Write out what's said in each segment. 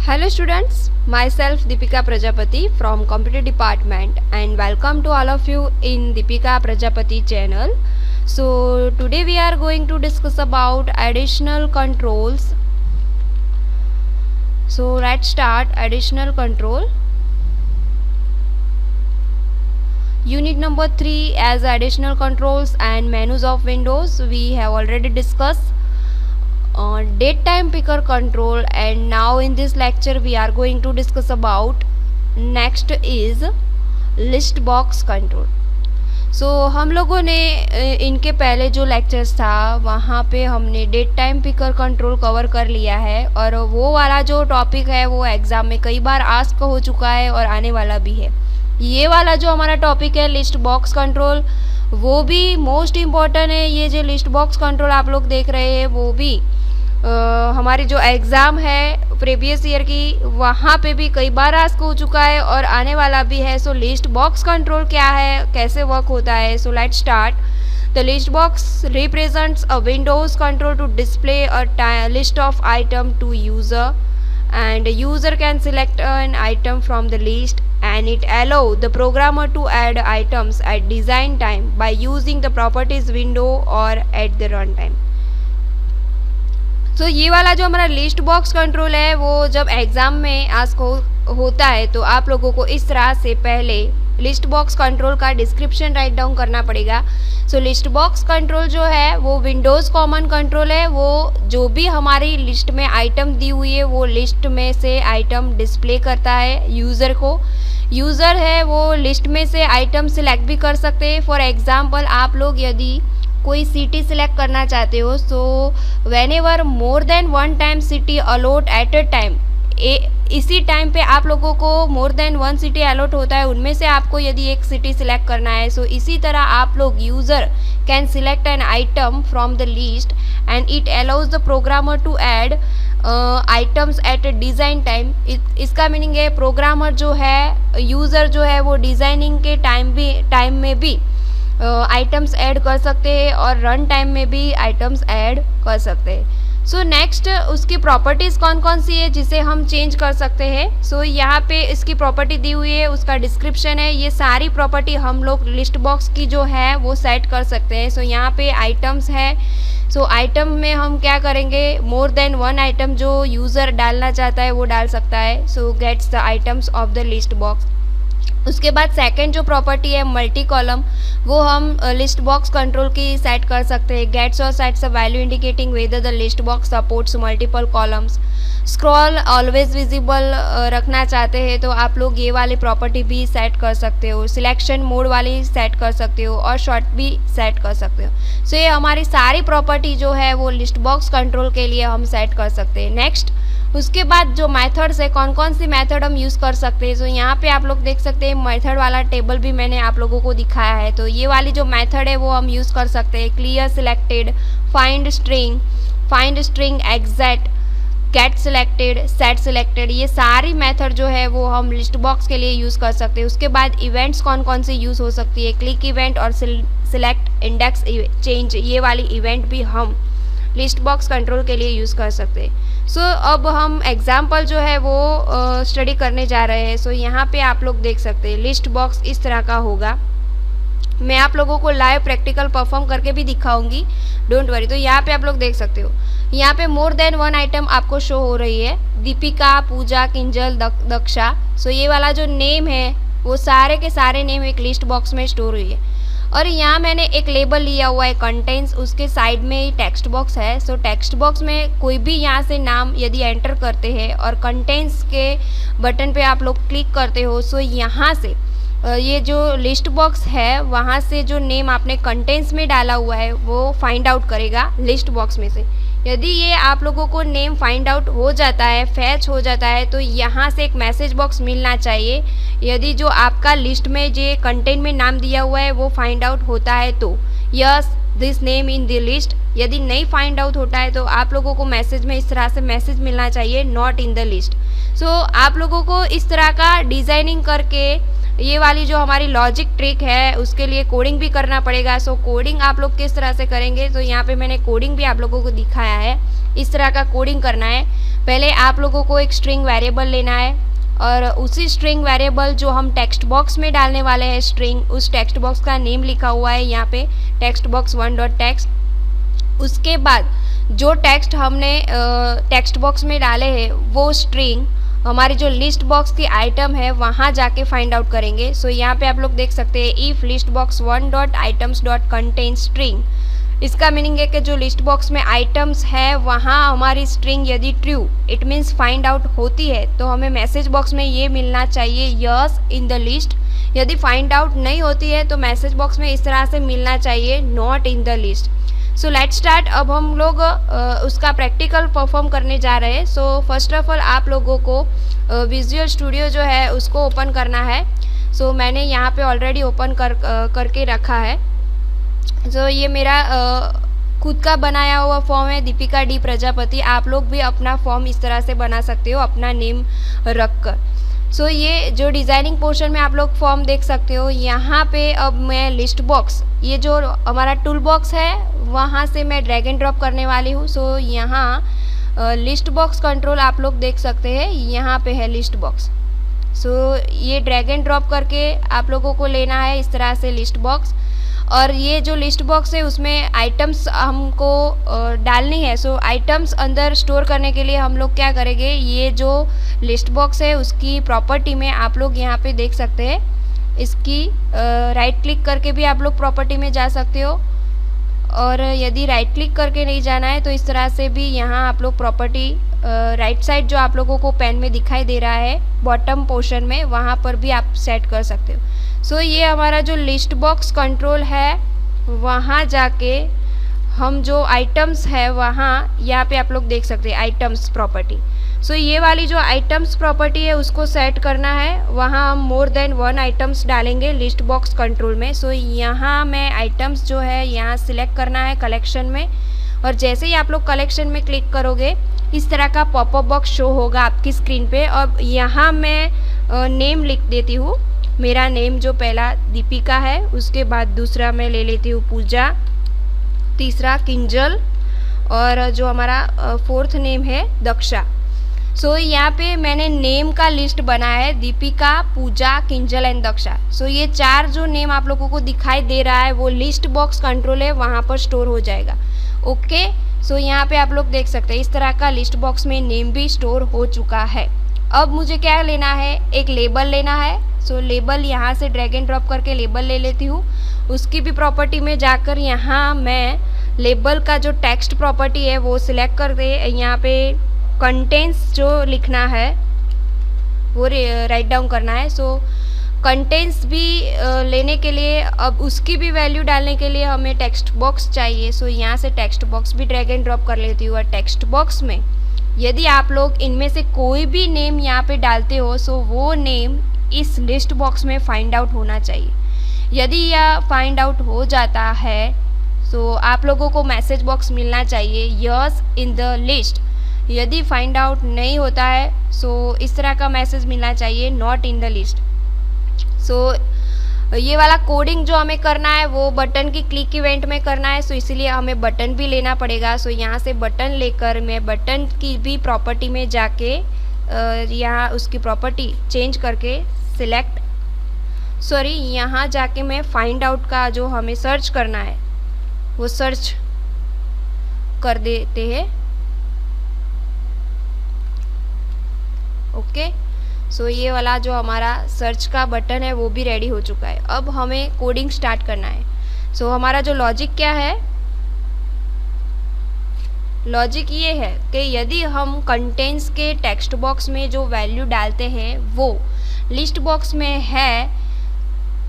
Hello students, myself Deepika Prajapati from Computer Department and welcome to all of you in Deepika Prajapati channel. So today we are going to discuss about additional controls. So let's start additional control. Unit number 3 as additional controls and menus of Windows we have already discussed. Date time picker control, and now in this lecture we are going to discuss about next is list box control. So हम लोगों ने इनके पहले जो lectures था वहाँ पे हमने date time picker control cover कर लिया है और वो वाला जो टॉपिक है वो एग्ज़ाम में कई बार आस्क हो चुका है और आने वाला भी है। ये वाला जो हमारा टॉपिक है लिस्ट बॉक्स कंट्रोल वो भी मोस्ट इम्पॉर्टेंट है। ये जो लिस्ट बॉक्स कंट्रोल आप लोग देख रहे हैं वो भी हमारी जो एग्ज़ाम है प्रीवियस ईयर की वहाँ पे भी कई बार आस्क हो चुका है और आने वाला भी है। सो लिस्ट बॉक्स कंट्रोल क्या है, कैसे वर्क होता है। So let's start. The list box represents a windows control to display a list of item to user and user can select an item from the list and it allow the programmer to add items at design time by using the properties window or at the runtime. तो ये वाला जो हमारा list box control है वो जब exam में ask होता है तो आप लोगों को इस तरह से पहले लिस्ट बॉक्स कंट्रोल का डिस्क्रिप्शन राइट डाउन करना पड़ेगा। सो लिस्ट बॉक्स कंट्रोल जो है वो विंडोज़ कॉमन कंट्रोल है। वो जो भी हमारी लिस्ट में आइटम दी हुई है वो लिस्ट में से आइटम डिस्प्ले करता है यूज़र को। यूज़र है वो लिस्ट में से आइटम सिलेक्ट भी कर सकते हैं। फॉर एग्ज़ाम्पल आप लोग यदि कोई सिटी सिलेक्ट करना चाहते हो so whenever more than one time city allot at a time, इसी टाइम पे आप लोगों को more than one city allot होता है, उनमें से आपको यदि एक सिटी सिलेक्ट करना है सो इसी तरह आप लोग user can select an item from the list and it allows the programmer to add items at a design time. इसका मीनिंग है प्रोग्रामर जो है यूज़र जो है वो डिज़ाइनिंग के टाइम में भी आइटम्स ऐड कर सकते हैं और रन टाइम में भी आइटम्स ऐड कर सकते हैं। सो नेक्स्ट उसकी प्रॉपर्टीज़ कौन कौन सी है जिसे हम चेंज कर सकते हैं। सो यहाँ पे इसकी प्रॉपर्टी दी हुई है, उसका डिस्क्रिप्शन है। ये सारी प्रॉपर्टी हम लोग लिस्ट बॉक्स की जो है वो सेट कर सकते हैं। सो यहाँ पे आइटम्स है। सो आइटम में हम क्या करेंगे, मोर देन वन आइटम जो यूज़र डालना चाहता है वो डाल सकता है। So gets the items of the list box. उसके बाद सेकंड जो प्रॉपर्टी है मल्टी कॉलम, वो हम लिस्ट बॉक्स कंट्रोल की सेट कर सकते हैं। गेट्स और sets a value indicating whether the list box supports multiple columns. Scroll always visible रखना चाहते हैं तो आप लोग ये वाली प्रॉपर्टी भी सेट कर सकते हो। सिलेक्शन मोड वाली सेट कर सकते हो और शॉर्ट भी सेट कर सकते हो। सो ये हमारी सारी प्रॉपर्टी जो है वो लिस्ट बॉक्स कंट्रोल के लिए हम सेट कर सकते हैं। नेक्स्ट उसके बाद जो मेथड्स है, कौन कौन सी मेथड हम यूज़ कर सकते हैं। सो यहाँ पे आप लोग देख सकते हैं मेथड वाला टेबल भी मैंने आप लोगों को दिखाया है। तो ये वाली जो मेथड है वो हम यूज़ कर सकते हैं। Clear selected, find string, exact, get selected, set selected, ये सारी मेथड जो है वो हम लिस्ट बॉक्स के लिए यूज़ कर सकते हैं। उसके बाद इवेंट्स कौन कौन से यूज़ हो सकती है, क्लिक इवेंट और सिलेक्ट इंडेक्स चेंज, ये वाली इवेंट भी हम लिस्ट बॉक्स कंट्रोल के लिए यूज़ कर सकते हैं। सो अब हम एग्जाम्पल जो है वो स्टडी करने जा रहे हैं। सो यहाँ पे आप लोग देख सकते हैं लिस्ट बॉक्स इस तरह का होगा। मैं आप लोगों को लाइव प्रैक्टिकल परफॉर्म करके भी दिखाऊंगी, डोंट वरी। तो यहाँ पे आप लोग देख सकते हो, यहाँ पे मोर देन वन आइटम आपको शो हो रही है, दीपिका, पूजा, किंजल, दक्षा। सो ये वाला जो नेम है वो सारे के सारे नेम एक लिस्ट बॉक्स में स्टोर हुई है। और यहाँ मैंने एक लेबल लिया हुआ है कंटेंट्स, उसके साइड में ही टेक्स्ट बॉक्स है। सो टेक्स्ट बॉक्स में कोई भी यहाँ से नाम यदि एंटर करते हैं और कंटेंट्स के बटन पे आप लोग क्लिक करते हो सो यहाँ से ये जो लिस्ट बॉक्स है वहाँ से जो नेम आपने कंटेंट्स में डाला हुआ है वो फाइंड आउट करेगा लिस्ट बॉक्स में से। यदि ये आप लोगों को नेम फाइंड आउट हो जाता है, फैच हो जाता है, तो यहाँ से एक मैसेज बॉक्स मिलना चाहिए। यदि जो आपका लिस्ट में जो कंटेंट में नाम दिया हुआ है वो फाइंड आउट होता है तो yes this name in the list. यदि नहीं फाइंड आउट होता है तो आप लोगों को मैसेज में इस तरह से मैसेज मिलना चाहिए नॉट इन द लिस्ट। सो आप लोगों को इस तरह का डिज़ाइनिंग करके ये वाली जो हमारी लॉजिक ट्रिक है उसके लिए कोडिंग भी करना पड़ेगा। सो कोडिंग आप लोग किस तरह से करेंगे, तो यहाँ पे मैंने कोडिंग भी आप लोगों को दिखाया है। इस तरह का कोडिंग करना है। पहले आप लोगों को एक स्ट्रिंग वेरिएबल लेना है और उसी स्ट्रिंग वेरिएबल जो हम टेक्स्ट बॉक्स में डालने वाले हैं स्ट्रिंग, उस टेक्स्ट बॉक्स का नेम लिखा हुआ है यहाँ पे टेक्स्ट बॉक्स 1.text। उसके बाद जो टेक्स्ट हमने टेक्स्ट बॉक्स में डाले हैं वो स्ट्रिंग हमारी जो लिस्ट बॉक्स की आइटम है वहाँ जाके फाइंड आउट करेंगे। सो यहाँ पे आप लोग देख सकते हैं if list box 1.items.contain string, इसका मीनिंग है कि जो लिस्ट बॉक्स में आइटम्स है वहाँ हमारी स्ट्रिंग यदि true it means find out होती है तो हमें मैसेज बॉक्स में ये मिलना चाहिए यस इन द लिस्ट। यदि फाइंड आउट नहीं होती है तो मैसेज बॉक्स में इस तरह से मिलना चाहिए not in the list. So let start. अब हम लोग उसका प्रैक्टिकल परफॉर्म करने जा रहे हैं। सो फर्स्ट ऑफ ऑल आप लोगों को विजुअल स्टूडियो जो है उसको ओपन करना है। सो मैंने यहाँ पे ऑलरेडी ओपन करके रखा है। सो ये मेरा खुद का बनाया हुआ फॉर्म है दीपिका डी प्रजापति। आप लोग भी अपना फॉर्म इस तरह से बना सकते हो अपना नेम रख कर। सो ये जो डिज़ाइनिंग पोर्शन में आप लोग फॉर्म देख सकते हो, यहाँ पे अब मैं लिस्ट बॉक्स, ये जो हमारा टूल बॉक्स है वहाँ से मैं ड्रैग एंड ड्रॉप करने वाली हूँ। सो यहाँ लिस्ट बॉक्स कंट्रोल आप लोग देख सकते हैं, यहाँ पे है लिस्ट बॉक्स। सो ये ड्रैग एंड ड्रॉप करके आप लोगों को लेना है इस तरह से लिस्ट बॉक्स। और ये जो लिस्ट बॉक्स है उसमें आइटम्स हमको डालनी है। सो आइटम्स अंदर स्टोर करने के लिए हम लोग क्या करेंगे, ये जो लिस्ट बॉक्स है उसकी प्रॉपर्टी में आप लोग यहाँ पे देख सकते हैं, इसकी राइट क्लिक करके भी आप लोग प्रॉपर्टी में जा सकते हो। और यदि राइट क्लिक करके नहीं जाना है तो इस तरह से भी यहाँ आप लोग प्रॉपर्टी राइट साइड जो आप लोगों को पेन में दिखाई दे रहा है बॉटम पोर्शन में, वहाँ पर भी आप सेट कर सकते हो। सो ये हमारा जो लिस्ट बॉक्स कंट्रोल है वहाँ जाके हम जो आइटम्स है वहाँ यहाँ पे आप लोग देख सकते हैं आइटम्स प्रॉपर्टी। सो ये वाली जो आइटम्स प्रॉपर्टी है उसको सेट करना है, वहाँ हम मोर देन 1 आइटम्स डालेंगे लिस्ट बॉक्स कंट्रोल में। सो यहाँ मैं आइटम्स जो है यहाँ सिलेक्ट करना है कलेक्शन में, और जैसे ही आप लोग कलेक्शन में क्लिक करोगे इस तरह का पॉपअप बॉक्स शो होगा आपकी स्क्रीन पे। और यहाँ मैं नेम लिख देती हूँ, मेरा नेम जो पहला दीपिका है, उसके बाद दूसरा मैं ले लेती हूँ पूजा, तीसरा किंजल, और जो हमारा फोर्थ नेम है दक्षा। सो यहाँ पे मैंने नेम का लिस्ट बनाया है दीपिका, पूजा, किंजल एंड दक्षा। सो ये 4 जो नेम आप लोगों को दिखाई दे रहा है वो लिस्ट बॉक्स कंट्रोल है, वहाँ पर स्टोर हो जाएगा। ओके, सो यहाँ पे आप लोग देख सकते हैं इस तरह का लिस्ट बॉक्स में नेम भी स्टोर हो चुका है। अब मुझे क्या लेना है, एक लेबल लेना है। सो लेबल यहाँ से ड्रैग एंड ड्रॉप करके लेबल ले लेती हूँ। उसकी भी प्रॉपर्टी में जाकर यहाँ मैं लेबल का जो टेक्स्ट प्रॉपर्टी है वो सिलेक्ट कर दे, यहाँ पे कंटेंट्स जो लिखना है वो राइट डाउन करना है। सो कंटेंट्स भी लेने के लिए अब उसकी भी वैल्यू डालने के लिए हमें टेक्स्ट बॉक्स चाहिए। सो यहाँ से टेक्स्ट बॉक्स भी ड्रैग एंड ड्रॉप कर लेती हूँ। और टेक्स्ट बॉक्स में यदि आप लोग इनमें से कोई भी नेम यहाँ पे डालते हो सो वो नेम इस लिस्ट बॉक्स में फाइंड आउट होना चाहिए। यदि यह फाइंड आउट हो जाता है सो आप लोगों को मैसेज बॉक्स मिलना चाहिए यस इन द लिस्ट। यदि फाइंड आउट नहीं होता है सो इस तरह का मैसेज मिलना चाहिए not in the list. So ये वाला कोडिंग जो हमें करना है वो बटन की क्लिक इवेंट में करना है। सो इसीलिए हमें बटन भी लेना पड़ेगा। सो यहाँ से बटन लेकर मैं बटन की भी प्रॉपर्टी में जाके यहाँ उसकी प्रॉपर्टी चेंज करके सिलेक्ट यहाँ जाके मैं फाइंड आउट का जो हमें सर्च करना है वो सर्च कर देते हैं। ओके, सो ये वाला जो हमारा सर्च का बटन है वो भी रेडी हो चुका है। अब हमें कोडिंग स्टार्ट करना है। सो हमारा जो लॉजिक क्या है, लॉजिक ये है कि यदि हम कंटेंट्स के टेक्स्ट बॉक्स में जो वैल्यू डालते हैं वो लिस्ट बॉक्स में है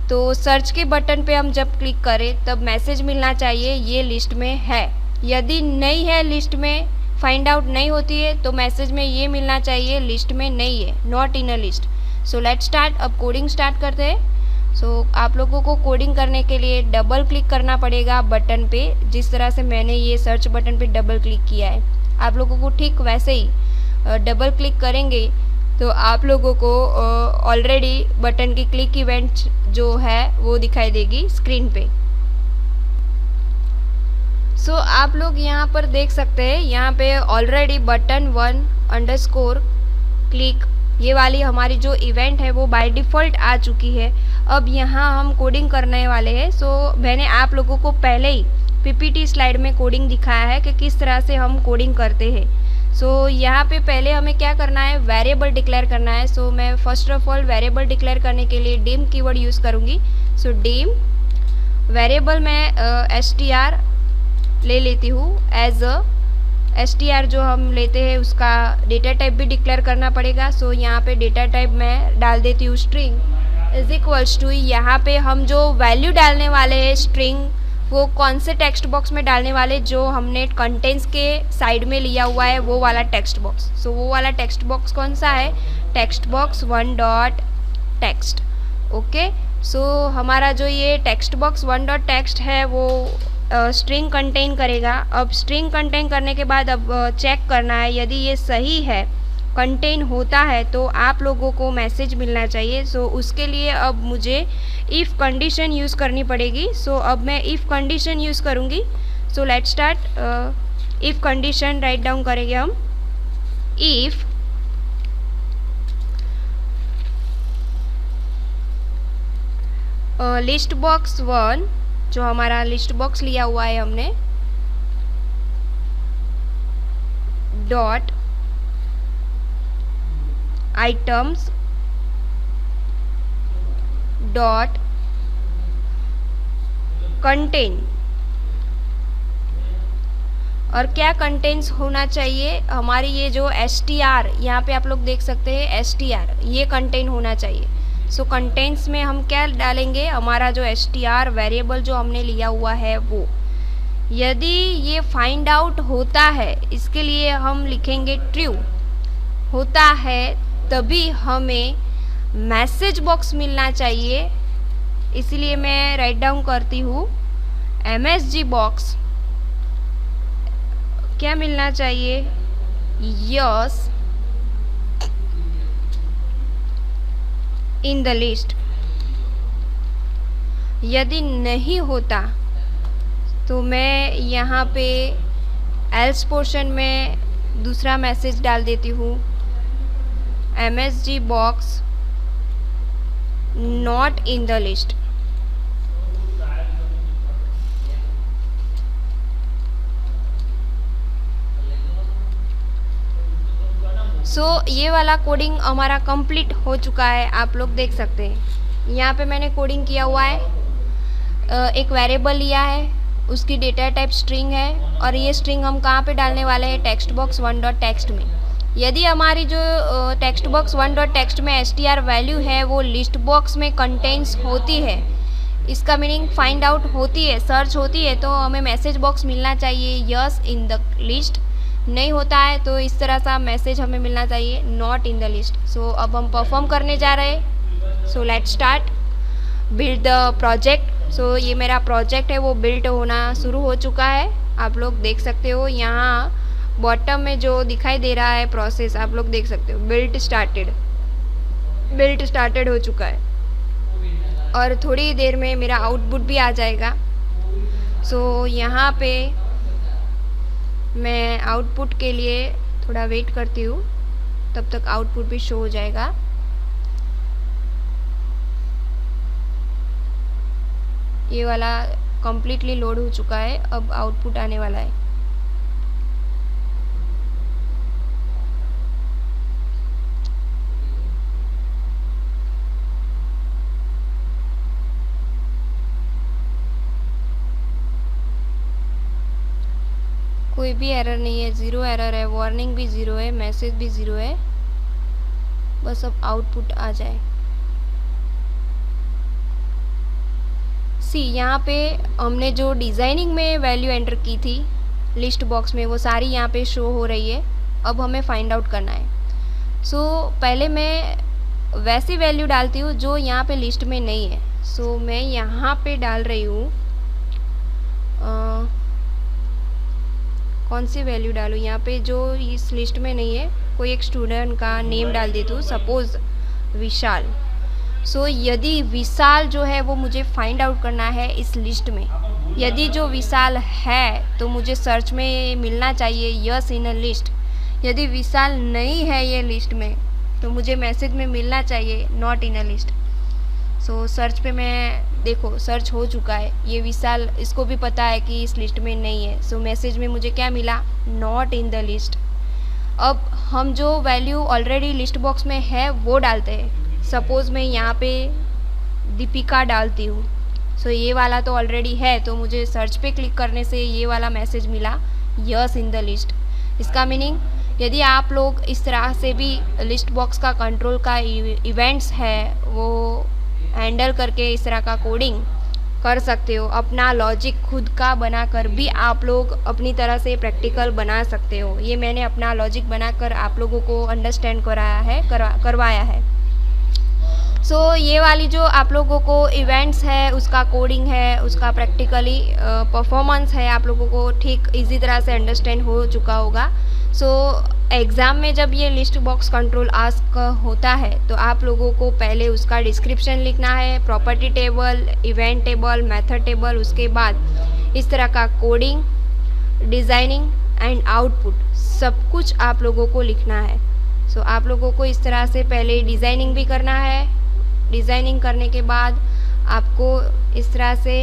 तो सर्च के बटन पे हम जब क्लिक करें तब मैसेज मिलना चाहिए ये लिस्ट में है। यदि नहीं है, लिस्ट में फाइंड आउट नहीं होती है तो मैसेज में ये मिलना चाहिए लिस्ट में नहीं है, not in a list. So let's start. अब कोडिंग स्टार्ट करते हैं। सो आप लोगों को कोडिंग करने के लिए डबल क्लिक करना पड़ेगा बटन पे, जिस तरह से मैंने ये सर्च बटन पे डबल क्लिक किया है। आप लोगों को ठीक वैसे ही डबल क्लिक करेंगे तो आप लोगों को ऑलरेडी बटन की क्लिक इवेंट जो है वो दिखाई देगी स्क्रीन पे। सो आप लोग यहाँ पर देख सकते हैं, यहाँ पे ऑलरेडी बटन 1_ क्लिक ये वाली हमारी जो इवेंट है वो बाय डिफ़ॉल्ट आ चुकी है। अब यहाँ हम कोडिंग करने वाले हैं। सो मैंने आप लोगों को पहले ही पीपीटी स्लाइड में कोडिंग दिखाया है कि किस तरह से हम कोडिंग करते हैं। सो यहाँ पे पहले हमें क्या करना है, वेरिएबल डिक्लेयर करना है। सो मैं first of all variable declare करने के लिए डिम कीवर्ड यूज़ करूँगी। सो डिम वेरिएबल में str ले लेती हूँ एज अ str जो हम लेते हैं उसका डेटा टाइप भी डिक्लेयर करना पड़ेगा। सो यहाँ पे डेटा टाइप मैं डाल देती हूँ स्ट्रिंग इज इक्वल्स टू, यहाँ पे हम जो वैल्यू डालने वाले हैं स्ट्रिंग वो कौन से टेक्स्ट बॉक्स में डालने वाले, जो हमने कंटेंट्स के साइड में लिया हुआ है वो वाला टेक्स्ट बॉक्स। सो वो वाला टेक्स्ट बॉक्स कौन सा है, टेक्स्ट बॉक्स 1.text। ओके, सो हमारा जो ये टेक्स्ट बॉक्स 1.text है वो स्ट्रिंग कंटेन करेगा। अब स्ट्रिंग कंटेन करने के बाद अब चेक करना है, यदि ये सही है कंटेन होता है तो आप लोगों को मैसेज मिलना चाहिए। सो उसके लिए अब मुझे इफ़ कंडीशन यूज़ करनी पड़ेगी। सो अब मैं इफ़ कंडीशन यूज़ करूँगी। सो let's start. If condition write down करेंगे हम, इफ़ लिस्ट बॉक्स 1 जो हमारा लिस्ट बॉक्स लिया हुआ है हमने डॉट आइटम्स डॉट कंटेन, और क्या कंटेंट्स होना चाहिए हमारी ये जो str यहाँ पे आप लोग देख सकते हैं str ये कंटेन होना चाहिए। सो कंटेंट्स में हम क्या डालेंगे, हमारा जो str वेरिएबल जो हमने लिया हुआ है वो, यदि ये फाइंड आउट होता है इसके लिए हम लिखेंगे ट्रू, होता है तभी हमें मैसेज बॉक्स मिलना चाहिए। इसलिए मैं राइट डाउन करती हूँ msg बॉक्स क्या मिलना चाहिए, यस इन द लिस्ट। यदि नहीं होता तो मैं यहाँ पे एल्स पोर्शन में दूसरा मैसेज डाल देती हूँ, msg box not in the list. So ये वाला कोडिंग हमारा कंप्लीट हो चुका है, आप लोग देख सकते हैं। यहाँ पे मैंने कोडिंग किया हुआ है, एक वेरिएबल लिया है, उसकी डेटा टाइप स्ट्रिंग है, और ये स्ट्रिंग हम कहाँ पे डालने वाले हैं, टेक्स्ट बॉक्स 1.text में। यदि हमारी जो टेक्स्ट बॉक्स 1.text में str वैल्यू है वो लिस्ट बॉक्स में कंटेंट्स होती है, इसका मीनिंग फाइंड आउट होती है, सर्च होती है, तो हमें मैसेज बॉक्स मिलना चाहिए यस इन द लिस्ट। नहीं होता है तो इस तरह सा मैसेज हमें मिलना चाहिए not in the list. So अब हम परफॉर्म करने जा रहे हैं। So let's start build the project. So ये मेरा प्रोजेक्ट है वो बिल्ड होना शुरू हो चुका है, आप लोग देख सकते हो। यहाँ बॉटम में जो दिखाई दे रहा है प्रोसेस आप लोग देख सकते हो, बिल्ड स्टार्टेड हो चुका है, और थोड़ी देर में मेरा आउटपुट भी आ जाएगा। सो यहाँ पे मैं आउटपुट के लिए थोड़ा वेट करती हूँ, तब तक आउटपुट भी शो हो जाएगा। ये वाला कम्प्लीटली लोड हो चुका है, अब आउटपुट आने वाला है। कोई भी एरर नहीं है, ज़ीरो एरर है, वार्निंग भी ज़ीरो है, मैसेज भी ज़ीरो है, बस अब आउटपुट आ जाए। सी यहाँ पे हमने जो डिज़ाइनिंग में वैल्यू एंटर की थी लिस्ट बॉक्स में वो सारी यहाँ पे शो हो रही है। अब हमें फाइंड आउट करना है। सो पहले मैं वैसी वैल्यू डालती हूँ जो यहाँ पे लिस्ट में नहीं है। सो मैं यहाँ पे डाल रही हूँ कौन सी वैल्यू डालूँ, यहाँ पे जो इस लिस्ट में नहीं है, कोई एक स्टूडेंट का नेम डाल देती हूँ, सपोज विशाल। सो यदि विशाल जो है वो मुझे फाइंड आउट करना है इस लिस्ट में, यदि जो विशाल है तो मुझे सर्च में मिलना चाहिए यस इन अ लिस्ट। यदि विशाल नहीं है ये लिस्ट में तो मुझे मैसेज में मिलना चाहिए not in a list. So search पे मैं देखो सर्च हो चुका है, ये विशाल इसको भी पता है कि इस लिस्ट में नहीं है। सो मैसेज में मुझे क्या मिला, नॉट इन द लिस्ट। अब हम जो वैल्यू ऑलरेडी लिस्ट बॉक्स में है वो डालते हैं। सपोज़ मैं यहाँ पे दीपिका डालती हूँ। सो ये वाला तो ऑलरेडी है, तो मुझे सर्च पे क्लिक करने से ये वाला मैसेज मिला यस इन द लिस्ट। इसका मीनिंग यदि आप लोग इस तरह से भी लिस्ट बॉक्स का कंट्रोल का इवेंट्स है वो हैंडल करके इस तरह का कोडिंग कर सकते हो। अपना लॉजिक खुद का बनाकर भी आप लोग अपनी तरह से प्रैक्टिकल बना सकते हो। ये मैंने अपना लॉजिक बनाकर आप लोगों को अंडरस्टैंड करवाया है। सो ये वाली जो आप लोगों को इवेंट्स है उसका कोडिंग है, उसका प्रैक्टिकली परफॉर्मेंस है, आप लोगों को ठीक इजी तरह से अंडरस्टैंड हो चुका होगा। सो एग्ज़ाम में जब ये लिस्ट बॉक्स कंट्रोल आस्क होता है तो आप लोगों को पहले उसका डिस्क्रिप्शन लिखना है, property table, event table, method table, उसके बाद इस तरह का कोडिंग, डिज़ाइनिंग एंड आउटपुट सब कुछ आप लोगों को लिखना है। सो आप लोगों को इस तरह से पहले डिज़ाइनिंग भी करना है। डिज़ाइनिंग करने के बाद आपको इस तरह से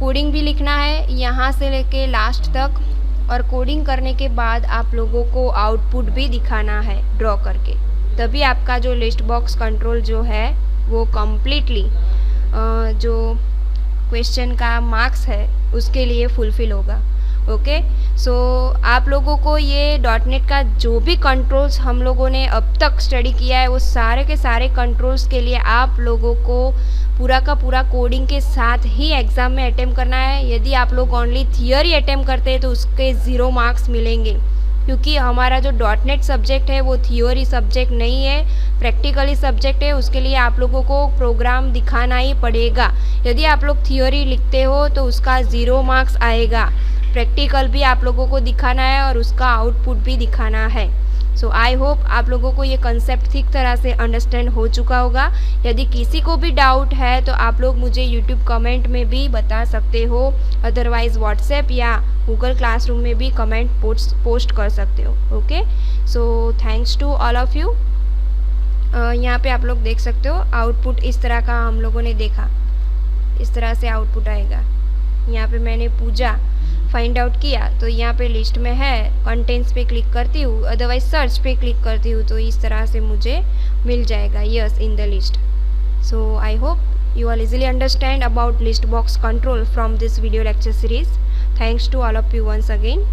कोडिंग भी लिखना है यहाँ से लेके लास्ट तक, और कोडिंग करने के बाद आप लोगों को आउटपुट भी दिखाना है ड्रॉ करके। तभी आपका जो लिस्ट बॉक्स कंट्रोल जो है वो कम्प्लीटली जो क्वेश्चन का मार्क्स है उसके लिए फुलफ़िल होगा। ओके, सो आप लोगों को ये .NET का जो भी कंट्रोल्स हम लोगों ने अब तक स्टडी किया है वो सारे के सारे कंट्रोल्स के लिए आप लोगों को पूरा का पूरा कोडिंग के साथ ही एग्ज़ाम में अटेम्प्ट करना है। यदि आप लोग ओनली थियोरी अटेम्प्ट करते हैं तो उसके 0 मार्क्स मिलेंगे, क्योंकि हमारा जो .NET सब्जेक्ट है वो थियोरी सब्जेक्ट नहीं है, प्रैक्टिकली सब्जेक्ट है। उसके लिए आप लोगों को प्रोग्राम दिखाना ही पड़ेगा। यदि आप लोग थियोरी लिखते हो तो उसका 0 मार्क्स आएगा। प्रैक्टिकल भी आप लोगों को दिखाना है और उसका आउटपुट भी दिखाना है। सो आई होप आप लोगों को ये कंसेप्ट ठीक तरह से अंडरस्टैंड हो चुका होगा। यदि किसी को भी डाउट है तो आप लोग मुझे यूट्यूब कमेंट में भी बता सकते हो, अदरवाइज़ व्हाट्सएप या गूगल क्लासरूम में भी कमेंट पोस्ट कर सकते हो। Okay, so thanks to all of you. यहाँ पे आप लोग देख सकते हो आउटपुट इस तरह का हम लोगों ने देखा, इस तरह से आउटपुट आएगा। यहाँ पे मैंने पूजा फाइंड आउट किया तो यहाँ पे लिस्ट में है, कंटेंट्स पे क्लिक करती हूँ, अदरवाइज सर्च पे क्लिक करती हूँ तो इस तरह से मुझे मिल जाएगा yes in the list. So I hope you all easily understand about list box control from this video lecture series. Thanks to all of you once again.